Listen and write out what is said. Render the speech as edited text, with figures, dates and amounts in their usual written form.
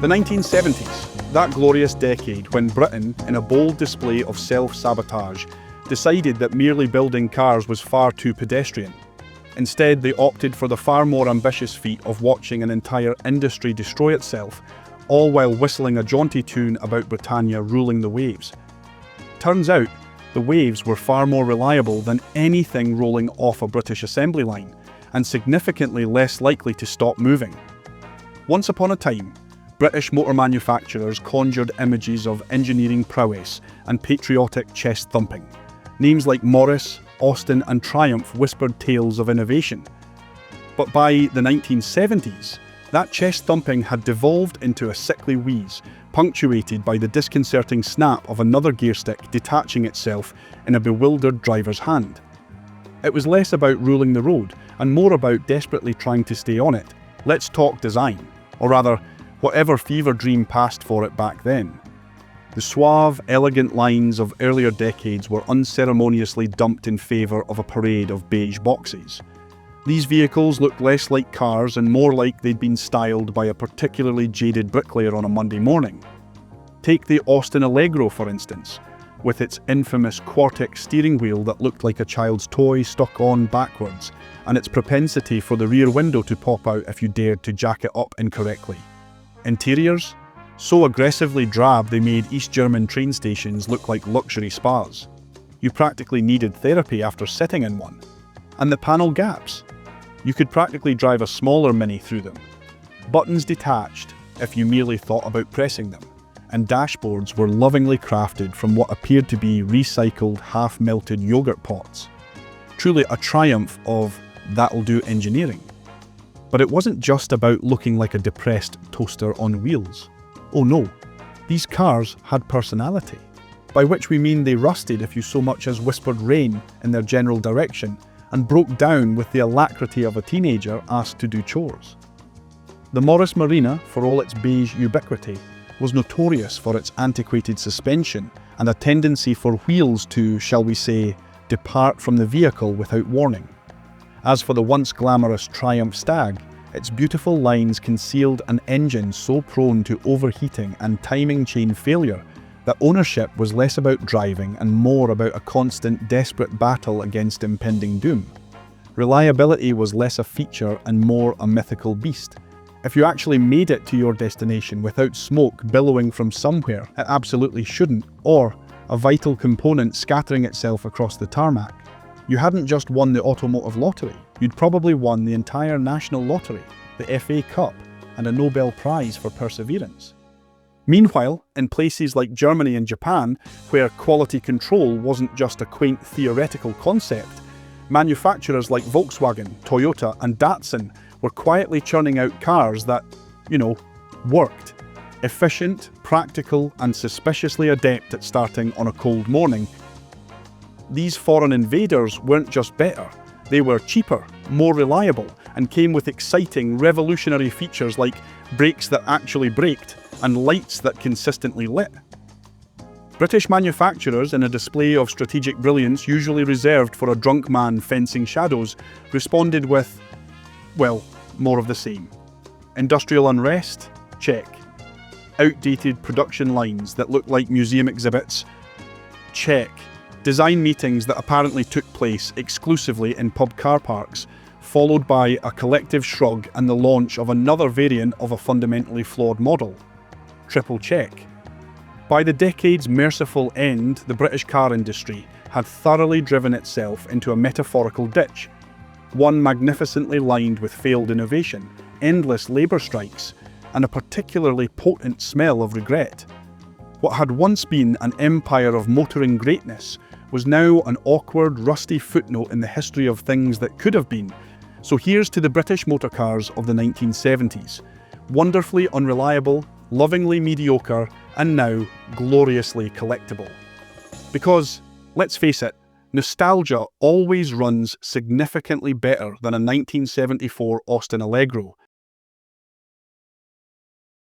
The 1970s, that glorious decade when Britain, in a bold display of self-sabotage, decided that merely building cars was far too pedestrian. Instead, they opted for the far more ambitious feat of watching an entire industry destroy itself, all while whistling a jaunty tune about Britannia ruling the waves. Turns out, the waves were far more reliable than anything rolling off a British assembly line, and significantly less likely to stop moving. Once upon a time, British motor manufacturers conjured images of engineering prowess and patriotic chest thumping. Names like Morris, Austin and Triumph whispered tales of innovation. But by the 1970s, that chest thumping had devolved into a sickly wheeze, punctuated by the disconcerting snap of another gear stick detaching itself in a bewildered driver's hand. It was less about ruling the road and more about desperately trying to stay on it. Let's talk design, or rather, whatever fever dream passed for it back then. The suave, elegant lines of earlier decades were unceremoniously dumped in favour of a parade of beige boxes. These vehicles looked less like cars and more like they'd been styled by a particularly jaded bricklayer on a Monday morning. Take the Austin Allegro, for instance, with its infamous Quartic steering wheel that looked like a child's toy stuck on backwards, and its propensity for the rear window to pop out if you dared to jack it up incorrectly. Interiors? So aggressively drab they made East German train stations look like luxury spas. You practically needed therapy after sitting in one. And the panel gaps? You could practically drive a smaller Mini through them. Buttons detached if you merely thought about pressing them, and dashboards were lovingly crafted from what appeared to be recycled half-melted yogurt pots. Truly a triumph of that'll-do engineering. But it wasn't just about looking like a depressed toaster on wheels. Oh no, these cars had personality, by which we mean they rusted if you so much as whispered rain in their general direction and broke down with the alacrity of a teenager asked to do chores. The Morris Marina, for all its beige ubiquity, was notorious for its antiquated suspension and a tendency for wheels to, shall we say, depart from the vehicle without warning. As for the once glamorous Triumph Stag, its beautiful lines concealed an engine so prone to overheating and timing chain failure that ownership was less about driving and more about a constant, desperate battle against impending doom. Reliability was less a feature and more a mythical beast. If you actually made it to your destination without smoke billowing from somewhere it absolutely shouldn't, or a vital component scattering itself across the tarmac, you hadn't just won the Automotive lottery, you'd probably won the entire national lottery, the FA Cup, and a Nobel Prize for perseverance. Meanwhile, in places like Germany and Japan, where quality control wasn't just a quaint theoretical concept, manufacturers like Volkswagen, Toyota, and Datsun were quietly churning out cars that, worked. Efficient, practical, and suspiciously adept at starting on a cold morning. These foreign invaders weren't just better, they were cheaper, more reliable, and came with exciting, revolutionary features like brakes that actually braked and lights that consistently lit. British manufacturers, in a display of strategic brilliance usually reserved for a drunk man fencing shadows, responded with, well, more of the same. Industrial unrest? Check. Outdated production lines that look like museum exhibits? Check. Design meetings that apparently took place exclusively in pub car parks, followed by a collective shrug and the launch of another variant of a fundamentally flawed model. Triple check. By the decade's merciful end, the British car industry had thoroughly driven itself into a metaphorical ditch, one magnificently lined with failed innovation, endless labour strikes, and a particularly potent smell of regret. What had once been an empire of motoring greatness was now an awkward, rusty footnote in the history of things that could have been. So here's to the British motor cars of the 1970s. Wonderfully unreliable, lovingly mediocre, and now gloriously collectible. Because, let's face it, nostalgia always runs significantly better than a 1974 Austin Allegro,